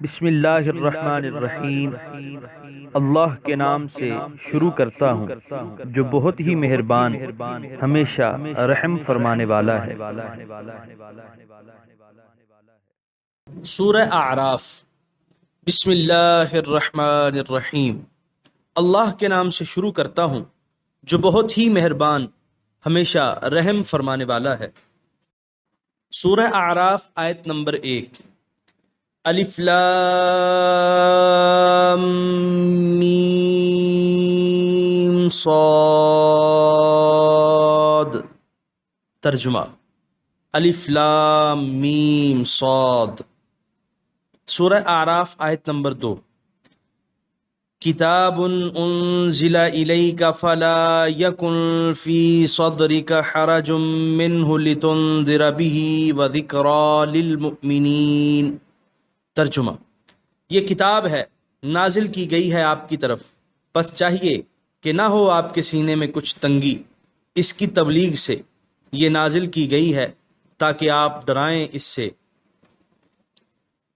بسم اللہ الرحمن الرحیم۔ اللہ کے نام سے شروع کرتا ہوں جو بہت ہی مہربان ہمیشہ رحم فرمانے والا ہے۔ سورہ اعراف۔ بسم اللہ الرحمن الرحیم۔ اللہ کے نام سے شروع کرتا ہوں جو بہت ہی مہربان ہمیشہ رحم فرمانے والا ہے۔ سورہ اعراف آیت نمبر 1۔ الف لام میم صاد۔ ترجمہ: الف لام میم صاد۔ سورہ اعراف آیت نمبر 2۔ کتاب انزل الیک فلا یکن فی صدرک حرج منہ لتنذر بہ وذکری للمؤمنین۔ ترجمہ: یہ کتاب ہے، نازل کی گئی ہے آپ کی طرف، بس چاہیے کہ نہ ہو آپ کے سینے میں کچھ تنگی اس کی تبلیغ سے۔ یہ نازل کی گئی ہے تاکہ آپ ڈرائیں اس سے،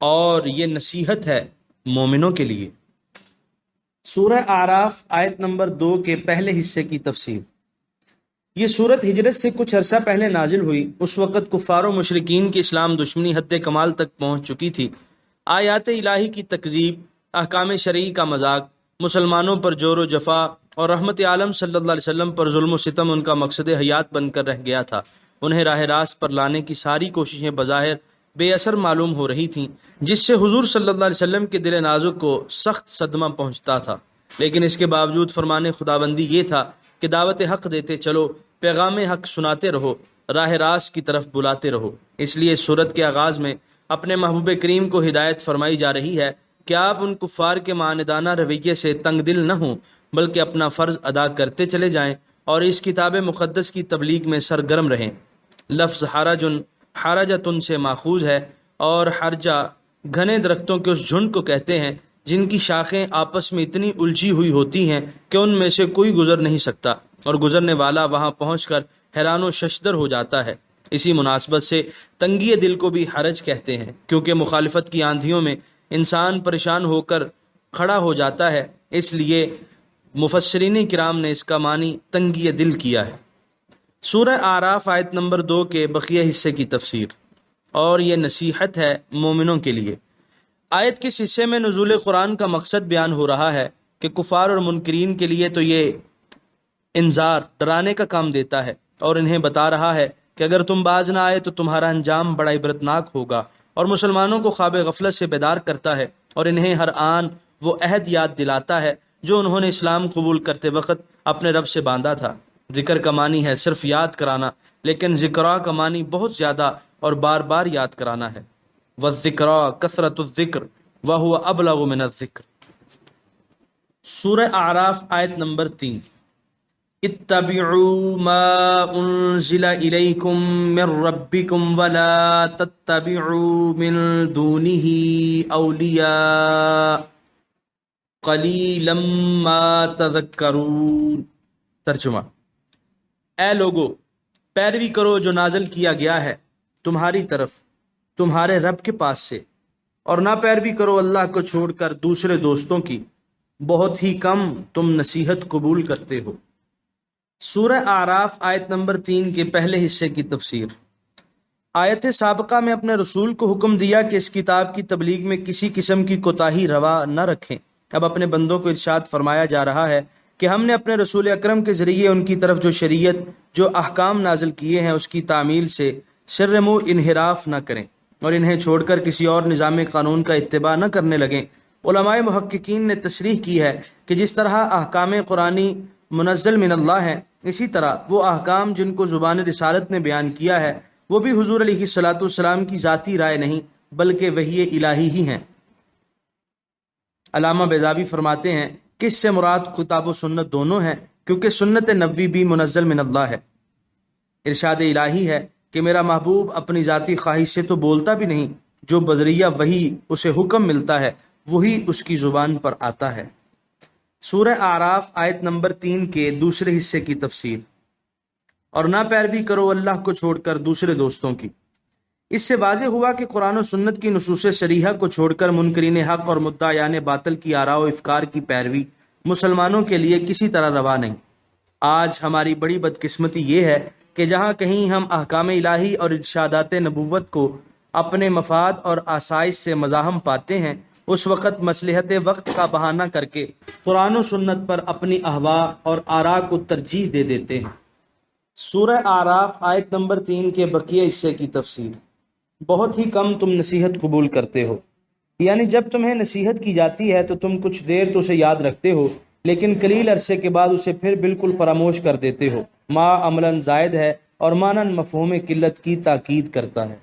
اور یہ نصیحت ہے مومنوں کے لیے۔ سورہ اعراف آیت نمبر 2 کے پہلے حصے کی تفسیر۔ یہ صورت ہجرت سے کچھ عرصہ پہلے نازل ہوئی۔ اس وقت کفار و مشرکین کی اسلام دشمنی حد کمال تک پہنچ چکی تھی۔ آیات الہی کی تکذیب، احکام شرعی کا مذاق، مسلمانوں پر جور و جفا اور رحمت عالم صلی اللہ علیہ وسلم پر ظلم و ستم ان کا مقصد حیات بن کر رہ گیا تھا۔ انہیں راہ راست پر لانے کی ساری کوششیں بظاہر بے اثر معلوم ہو رہی تھیں، جس سے حضور صلی اللہ علیہ وسلم کے دل نازک کو سخت صدمہ پہنچتا تھا۔ لیکن اس کے باوجود فرمان خداوندی یہ تھا کہ دعوت حق دیتے چلو، پیغام حق سناتے رہو، راہ راست کی طرف بلاتے رہو۔ اس لیے اس سورت کے آغاز میں اپنے محبوب کریم کو ہدایت فرمائی جا رہی ہے کہ آپ ان کفار کے معاندانہ رویے سے تنگ دل نہ ہوں، بلکہ اپنا فرض ادا کرتے چلے جائیں اور اس کتاب مقدس کی تبلیغ میں سرگرم رہیں۔ لفظ حرجتن سے ماخوذ ہے، اور حرجہ گھنے درختوں کے اس جھنڈ کو کہتے ہیں جن کی شاخیں آپس میں اتنی الجھی ہوئی ہوتی ہیں کہ ان میں سے کوئی گزر نہیں سکتا، اور گزرنے والا وہاں پہنچ کر حیران و ششدر ہو جاتا ہے۔ اسی مناسبت سے تنگی دل کو بھی حرج کہتے ہیں، کیونکہ مخالفت کی آندھیوں میں انسان پریشان ہو کر کھڑا ہو جاتا ہے۔ اس لیے مفسرین کرام نے اس کا معنی تنگی دل کیا ہے۔ سورہ اعراف آیت نمبر 2 کے بقیہ حصے کی تفسیر۔ اور یہ نصیحت ہے مومنوں کے لیے۔ آیت کے اس حصے میں نزول قرآن کا مقصد بیان ہو رہا ہے کہ کفار اور منکرین کے لیے تو یہ انذار، ڈرانے کا کام دیتا ہے، اور انہیں بتا رہا ہے کہ اگر تم باز نہ آئے تو تمہارا انجام بڑا عبرتناک ہوگا، اور مسلمانوں کو خواب غفلت سے بیدار کرتا ہے، اور انہیں ہر آن وہ عہد یاد دلاتا ہے جو انہوں نے اسلام قبول کرتے وقت اپنے رب سے باندھا تھا۔ ذکر کا معنی ہے صرف یاد کرانا، لیکن ذکرا کا معنی بہت زیادہ اور بار بار یاد کرانا ہے۔ والذکرا کثرت الذکر وہو ابلغ من الذکر۔ سورہ اعراف آیت نمبر 3۔ اتبعوا ما انزل الیکم من ربکم ولا تتبعوا من دونہ اولیاء قلیلا ما تذکرون۔ ترجمہ: اے لوگو، پیروی کرو جو نازل کیا گیا ہے تمہاری طرف تمہارے رب کے پاس سے، اور نہ پیروی کرو اللہ کو چھوڑ کر دوسرے دوستوں کی، بہت ہی کم تم نصیحت قبول کرتے ہو۔ سورہ اعراف آیت نمبر 3 کے پہلے حصے کی تفسیر۔ آیت سابقہ میں اپنے رسول کو حکم دیا کہ اس کتاب کی تبلیغ میں کسی قسم کی کوتاہی روا نہ رکھیں۔ اب اپنے بندوں کو ارشاد فرمایا جا رہا ہے کہ ہم نے اپنے رسول اکرم کے ذریعے ان کی طرف جو شریعت، جو احکام نازل کیے ہیں، اس کی تعمیل سے سر منہ انحراف نہ کریں، اور انہیں چھوڑ کر کسی اور نظام قانون کا اتباع نہ کرنے لگیں۔ علماء محققین نے تصریح کی ہے کہ جس طرح احکام قرآنی منزل من اللہ ہیں، اسی طرح وہ احکام جن کو زبان رسالت نے بیان کیا ہے وہ بھی حضور علیہ الصلوۃ والسلام کی ذاتی رائے نہیں بلکہ وحی الہی ہی ہیں۔ علامہ بیضاوی فرماتے ہیں کہ اس سے مراد کتاب و سنت دونوں ہیں، کیونکہ سنت نبوی بھی منزل من اللہ ہے۔ ارشاد الہی ہے کہ میرا محبوب اپنی ذاتی خواہش سے تو بولتا بھی نہیں، جو بذریعہ وحی اسے حکم ملتا ہے وہی اس کی زبان پر آتا ہے۔ سورہ اعراف آیت نمبر 3 کے دوسرے حصے کی تفسیر۔ اور نہ پیروی کرو اللہ کو چھوڑ کر دوسرے دوستوں کی۔ اس سے واضح ہوا کہ قرآن و سنت کی نصوص صریحہ کو چھوڑ کر منکرین حق اور مدعیان باطل کی آراء و افکار کی پیروی مسلمانوں کے لیے کسی طرح روا نہیں۔ آج ہماری بڑی بدقسمتی یہ ہے کہ جہاں کہیں ہم احکام الہی اور ارشادات نبوت کو اپنے مفاد اور آسائش سے مزاحم پاتے ہیں، اس وقت مصلحت وقت کا بہانہ کر کے قرآن و سنت پر اپنی اہواء اور آراء کو ترجیح دے دیتے ہیں۔ سورہ اعراف آیت نمبر 3 کے بقیہ حصے کی تفسیر۔ بہت ہی کم تم نصیحت قبول کرتے ہو، یعنی جب تمہیں نصیحت کی جاتی ہے تو تم کچھ دیر تو اسے یاد رکھتے ہو، لیکن قلیل عرصے کے بعد اسے پھر بالکل فراموش کر دیتے ہو۔ ما عملاً زائد ہے اور مانن مفہوم قلت کی تاکید کرتا ہے۔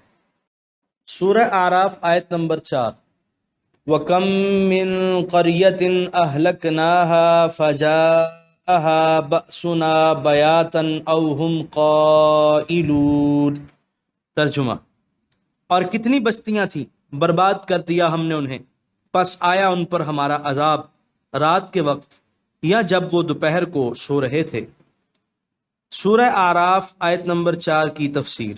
سورہ اعراف آیت نمبر 4۔ وَكَم مِّن قَرْيَةٍ أَهْلَكْنَاهَا فَجَاءَهَا بَأْسُنَا بَيَاتًا أَوْ هُمْ قَائِلُونَ۔ ترجمہ: اور کتنی بستیاں تھیں برباد کر دیا ہم نے انہیں، پس آیا ان پر ہمارا عذاب رات کے وقت یا جب وہ دوپہر کو سو رہے تھے۔ سورہ اعراف آیت نمبر 4 کی تفسیر۔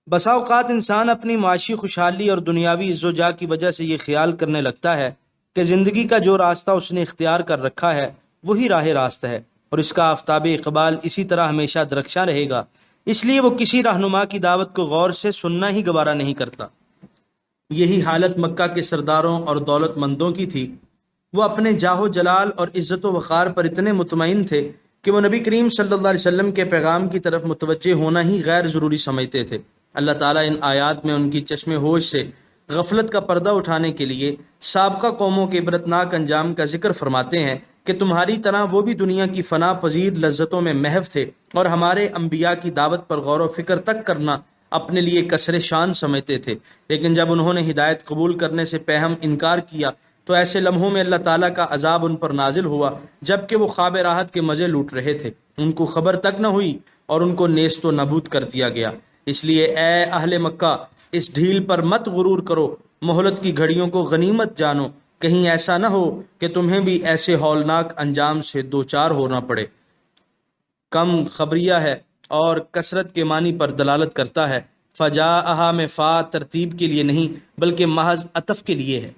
بسا اوقات انسان اپنی معاشی خوشحالی اور دنیاوی عز و جاہ کی وجہ سے یہ خیال کرنے لگتا ہے کہ زندگی کا جو راستہ اس نے اختیار کر رکھا ہے وہی راہ راست ہے، اور اس کا آفتاب اقبال اسی طرح ہمیشہ درخشاں رہے گا، اس لیے وہ کسی رہنما کی دعوت کو غور سے سننا ہی گوارا نہیں کرتا۔ یہی حالت مکہ کے سرداروں اور دولت مندوں کی تھی۔ وہ اپنے جاہ و جلال اور عزت و وقار پر اتنے مطمئن تھے کہ وہ نبی کریم صلی اللہ علیہ وسلم کے پیغام کی طرف متوجہ ہونا ہی غیر ضروری سمجھتے تھے۔ اللہ تعالیٰ ان آیات میں ان کی چشم ہوش سے غفلت کا پردہ اٹھانے کے لیے سابقہ قوموں کے عبرتناک انجام کا ذکر فرماتے ہیں کہ تمہاری طرح وہ بھی دنیا کی فنا پذیر لذتوں میں محو تھے، اور ہمارے انبیاء کی دعوت پر غور و فکر تک کرنا اپنے لیے کسر شان سمجھتے تھے، لیکن جب انہوں نے ہدایت قبول کرنے سے پہم انکار کیا تو ایسے لمحوں میں اللہ تعالیٰ کا عذاب ان پر نازل ہوا جبکہ وہ خواب راحت کے مزے لوٹ رہے تھے۔ ان کو خبر تک نہ ہوئی اور ان کو نیست و نابود کر دیا گیا۔ اس لیے اے اہل مکہ، اس ڈھیل پر مت غرور کرو، مہلت کی گھڑیوں کو غنیمت جانو، کہیں ایسا نہ ہو کہ تمہیں بھی ایسے ہولناک انجام سے دوچار ہونا پڑے۔ کم خبریہ ہے اور کثرت کے معنی پر دلالت کرتا ہے۔ فجاءہا میں فا ترتیب کے لیے نہیں بلکہ محض عطف کے لیے ہے،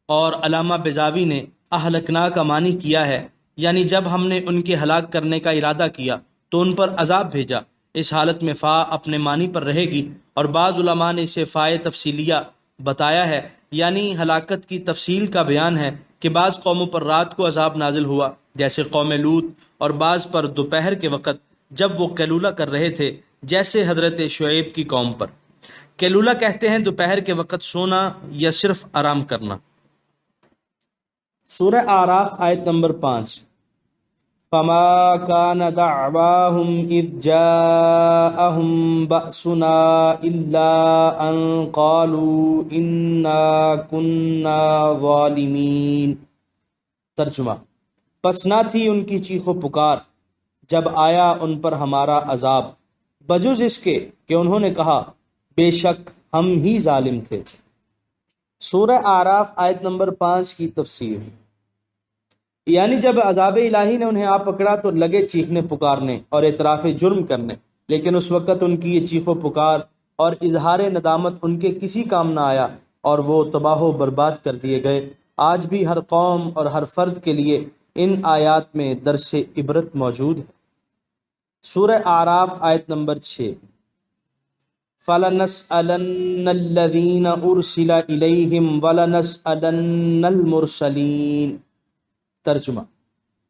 اور علامہ بیضاوی نے اہلکنا کا معنی کیا ہے، یعنی جب ہم نے ان کے ہلاک کرنے کا ارادہ کیا تو ان پر عذاب بھیجا۔ اس حالت میں فا اپنے معنی پر رہے گی، اور بعض علماء نے اسے فائے تفصیلیہ بتایا ہے، یعنی ہلاکت کی تفصیل کا بیان ہے کہ بعض قوموں پر رات کو عذاب نازل ہوا جیسے قوم لوط، اور بعض پر دوپہر کے وقت جب وہ قیلولہ کر رہے تھے جیسے حضرت شعیب کی قوم پر۔ قیلولہ کہتے ہیں دوپہر کے وقت سونا یا صرف آرام کرنا۔ سورہ اعراف آیت نمبر 5۔ فما كان دعواهم اذ جاءهم بأسنا الا ان قالوا انا كنا ظالمین۔ ترجمہ: پس نہ تھی ان کی چیخ و پکار جب آیا ان پر ہمارا عذاب، بجز اس کے کہ انہوں نے کہا بے شک ہم ہی ظالم تھے۔ سورہ اعراف آیت نمبر 5 کی تفسیر۔ یعنی جب عذاب الہی نے انہیں آ پکڑا تو لگے چیخنے پکارنے اور اعتراف جرم کرنے، لیکن اس وقت ان کی یہ چیخ و پکار اور اظہار ندامت ان کے کسی کام نہ آیا، اور وہ تباہ و برباد کر دیے گئے۔ آج بھی ہر قوم اور ہر فرد کے لیے ان آیات میں درس عبرت موجود ہے۔ سورہ اعراف آیت نمبر 6۔ فَلَنَسْأَلَنَّ الَّذِينَ أُرْسِلَ إِلَيْهِمْ وَلَنَسْأَلَنَّ الْمُرْسَلِينَ۔ ترجمہ: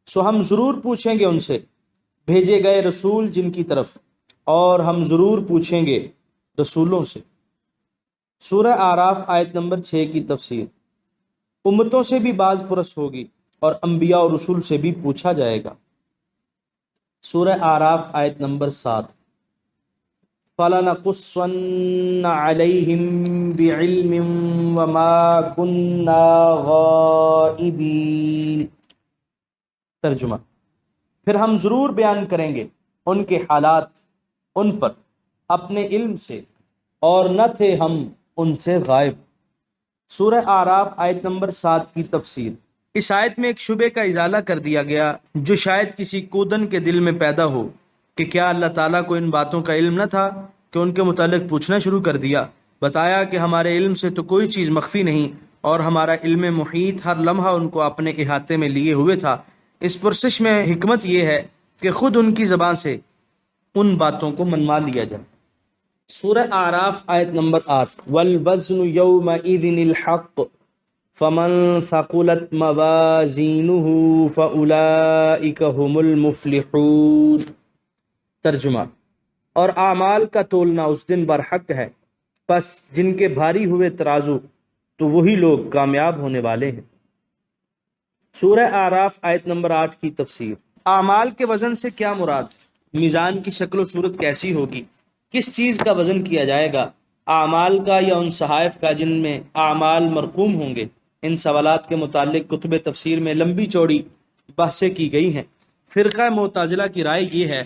سو ہم ضرور پوچھیں گے ان سے بھیجے گئے رسول جن کی طرف، اور ہم ضرور پوچھیں گے رسولوں سے۔ سورہ اعراف آیت نمبر 6 کی تفسیر۔ امتوں سے بھی باز پرس ہوگی اور انبیاء اور رسول سے بھی پوچھا جائے گا۔ سورہ اعراف آیت نمبر 7۔ فَلَنَقُصَّنَّ عَلَيْهِمْ بِعِلْمٍ وَمَا كُنَّا غَائِبِينَ۔ ترجمہ: پھر ہم ضرور بیان کریں گے ان کے حالات ان پر اپنے علم سے، اور نہ تھے ہم ان سے غائب۔ سورہ اعراف آیت نمبر 7 کی تفسیر۔ اس آیت میں ایک شبے کا ازالہ کر دیا گیا جو شاید کسی کودن کے دل میں پیدا ہو کہ کیا اللہ تعالیٰ کو ان باتوں کا علم نہ تھا کہ ان کے متعلق پوچھنا شروع کر دیا؟ بتایا کہ ہمارے علم سے تو کوئی چیز مخفی نہیں اور ہمارا علم محیط ہر لمحہ ان کو اپنے احاطے میں لیے ہوئے تھا۔ اس پرسش میں حکمت یہ ہے کہ خود ان کی زبان سے ان باتوں کو منوا لیا جائے۔ سورہ اعراف آیت نمبر 8، والوزن یومئذ الحق فمن ثقلت موازینہ فاولئک هم المفلحون۔ ترجمہ، اور اعمال کا تولنا اس دن برحق ہے، پس جن کے بھاری ہوئے ترازو تو وہی لوگ کامیاب ہونے والے ہیں۔ سورہ اعراف آیت نمبر 8 کی تفسیر۔ اعمال کے وزن سے کیا مراد؟ میزان کی شکل و صورت کیسی ہوگی؟ کس چیز کا وزن کیا جائے گا؟ اعمال کا یا ان صحائف کا جن میں اعمال مرقوم ہوں گے؟ ان سوالات کے متعلق کتب تفسیر میں لمبی چوڑی بحثیں کی گئی ہیں۔ فرقہ معتزلہ کی رائے یہ ہے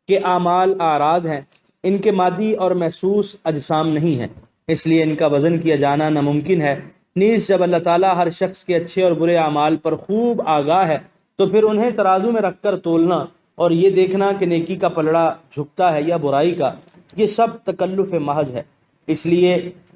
کہ اعمال اعراض ہیں، ان کے مادی اور محسوس اجسام نہیں ہیں، اس لیے ان کا وزن کیا جانا ناممکن ہے۔ نیز جب اللہ تعالیٰ ہر شخص کے اچھے اور برے اعمال پر خوب آگاہ ہے تو پھر انہیں ترازو میں رکھ کر تولنا اور یہ دیکھنا کہ نیکی کا پلڑا جھکتا ہے یا برائی کا، یہ سب تکلف محض ہے۔ اس لیے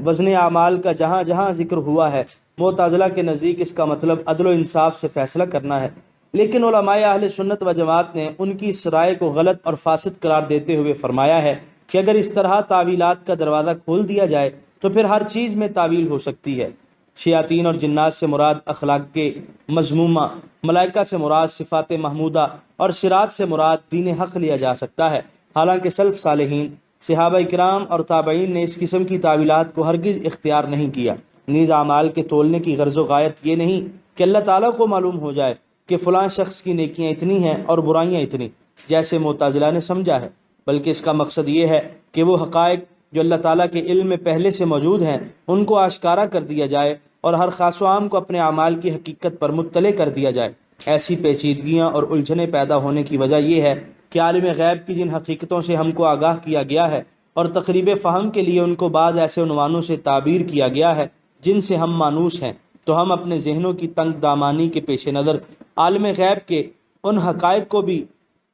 وزن اعمال کا جہاں جہاں ذکر ہوا ہے، معتزلہ کے نزدیک اس کا مطلب عدل و انصاف سے فیصلہ کرنا ہے، لیکن علماء اہل سنت و جماعت نے ان کی اس رائے کو غلط اور فاسد قرار دیتے ہوئے فرمایا ہے کہ اگر اس طرح تعویلات کا دروازہ کھول دیا جائے تو پھر ہر چیز میں تعویل ہو سکتی ہے۔ شیاطین اور جنات سے مراد اخلاق کے مذمومہ، ملائکہ سے مراد صفات محمودہ اور صراط سے مراد دین حق لیا جا سکتا ہے، حالانکہ سلف صالحین، صحابہ کرام اور تابعین نے اس قسم کی تعویلات کو ہرگز اختیار نہیں کیا۔ نیز اعمال کے تولنے کی غرض و غایت یہ نہیں کہ اللہ تعالیٰ کو معلوم ہو جائے کہ فلاں شخص کی نیکیاں اتنی ہیں اور برائیاں اتنی، جیسے معتزلہ نے سمجھا ہے، بلکہ اس کا مقصد یہ ہے کہ وہ حقائق جو اللہ تعالیٰ کے علم میں پہلے سے موجود ہیں ان کو آشکارا کر دیا جائے اور ہر خاص و عام کو اپنے اعمال کی حقیقت پر مطلع کر دیا جائے۔ ایسی پیچیدگیاں اور الجھنیں پیدا ہونے کی وجہ یہ ہے کہ عالم غیب کی جن حقیقتوں سے ہم کو آگاہ کیا گیا ہے اور تقریب فہم کے لیے ان کو بعض ایسے عنوانوں سے تعبیر کیا گیا ہے جن سے ہم مانوس ہیں، تو ہم اپنے ذہنوں کی تنگ دامانی کے پیش نظر عالم غیب کے ان حقائق کو بھی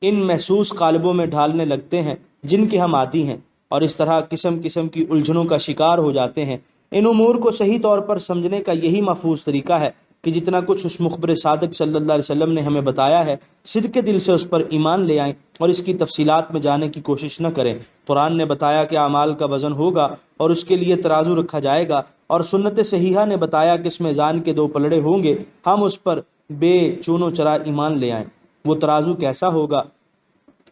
ان محسوس قالبوں میں ڈھالنے لگتے ہیں جن کے ہم عادی ہیں، اور اس طرح قسم قسم کی الجھنوں کا شکار ہو جاتے ہیں۔ ان امور کو صحیح طور پر سمجھنے کا یہی محفوظ طریقہ ہے کہ جتنا کچھ اس مخبر صادق صلی اللہ علیہ وسلم نے ہمیں بتایا ہے، صدق دل سے اس پر ایمان لے آئیں اور اس کی تفصیلات میں جانے کی کوشش نہ کریں۔ قرآن نے بتایا کہ اعمال کا وزن ہوگا اور اس کے لیے ترازو رکھا جائے گا، اور سنت صحیحہ نے بتایا کہ اس میزان کے 2 پلڑے ہوں گے، ہم اس پر بے چون و چرا ایمان لے آئیں۔ وہ ترازو کیسا ہوگا،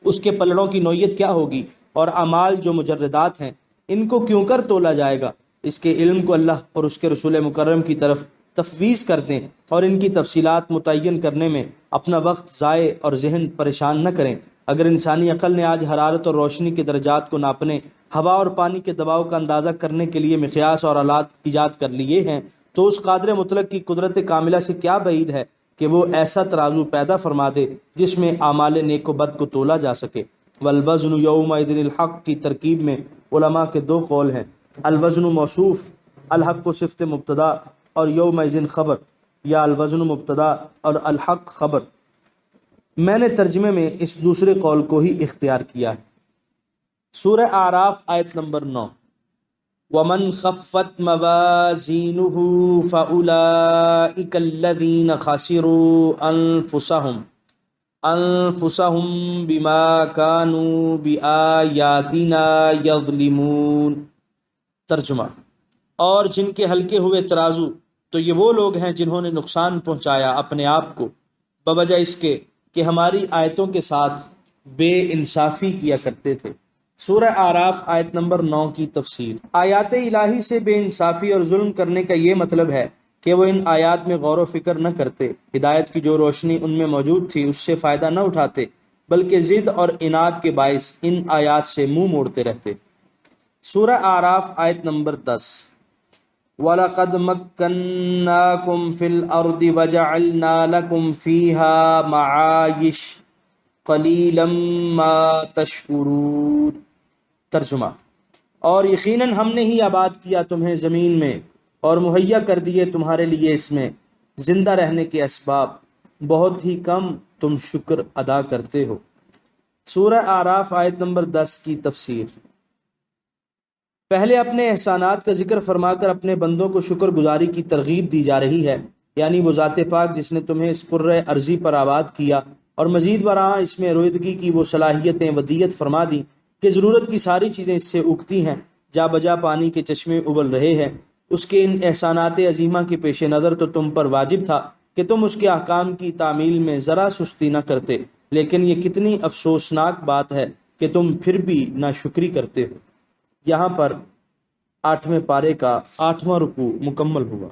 اس کے پلڑوں کی نوعیت کیا ہوگی، اور اعمال جو مجردات ہیں ان کو کیوں کر تولا جائے گا، اس کے علم کو اللہ اور اس کے رسول مکرم کی طرف تفویض کر دیں اور ان کی تفصیلات متعین کرنے میں اپنا وقت ضائع اور ذہن پریشان نہ کریں۔ اگر انسانی عقل نے آج حرارت اور روشنی کے درجات کو ناپنے، ہوا اور پانی کے دباؤ کا اندازہ کرنے کے لیے مقیاس اور آلات ایجاد کر لیے ہیں، تو اس قادر مطلق کی قدرت کاملہ سے کیا بعید ہے کہ وہ ایسا ترازو پیدا فرما دے جس میں اعمال نیک و بد کو تولا جا سکے۔ والوزن یومئذ الحق کی ترکیب میں علماء کے 2 قول ہیں۔ الوزن موصوف، الحق کو صفت مبتدا، اور یومئذ خبر، یا الوزن مبتدا اور الحق خبر۔ میں نے ترجمے میں اس دوسرے قول کو ہی اختیار کیا ہے۔ سورہ اعراف آیت نمبر 9، وَمَنْ خَفَّتْ مَوَازِينُهُ فَأُولَئِكَ الَّذِينَ خَسِرُوا أَنفُسَهُمْ بِمَا كَانُوا بِآيَاتِنَا يَظْلِمُونَ۔ ترجمہ، اور جن کے ہلکے ہوئے ترازو تو یہ وہ لوگ ہیں جنہوں نے نقصان پہنچایا اپنے آپ کو بوجہ اس کے کہ ہماری آیتوں کے ساتھ بے انصافی کیا کرتے تھے۔ سورہ اعراف آیت نمبر 9 کی تفسیر۔ آیات الہی سے بے انصافی اور ظلم کرنے کا یہ مطلب ہے کہ وہ ان آیات میں غور و فکر نہ کرتے، ہدایت کی جو روشنی ان میں موجود تھی اس سے فائدہ نہ اٹھاتے، بلکہ ضد اور عناد کے باعث ان آیات سے منہ موڑتے رہتے۔ سورہ اعراف آیت نمبر 10، وَلَقَدْ مَكَّنَّاكُمْ فِي الْأَرْضِ وَجَعَلْنَا لَكُمْ فِيهَا مَعَايِشَ قَلِيلًا مَا تَشْكُرُونَ۔ ترجمہ، اور یقیناً ہم نے ہی آباد کیا تمہیں زمین میں اور مہیا کر دیے تمہارے لیے اس میں زندہ رہنے کے اسباب، بہت ہی کم تم شکر ادا کرتے ہو۔ سورہ اعراف آیت نمبر 10 کی تفسیر۔ پہلے اپنے احسانات کا ذکر فرما کر اپنے بندوں کو شکر گزاری کی ترغیب دی جا رہی ہے، یعنی وہ ذات پاک جس نے تمہیں اس کرۂ ارضی پر آباد کیا اور مزید برآں اس میں رویدگی کی وہ صلاحیتیں ودیت فرما دی کہ ضرورت کی ساری چیزیں اس سے اگتی ہیں، جا بجا پانی کے چشمے ابل رہے ہیں۔ اس کے ان احسانات عظیمہ کے پیش نظر تو تم پر واجب تھا کہ تم اس کے احکام کی تعمیل میں ذرا سستی نہ کرتے، لیکن یہ کتنی افسوسناک بات ہے کہ تم پھر بھی ناشکری کرتے ہو۔ یہاں پر 8ویں پارے کا 8واں رکوع مکمل ہوا۔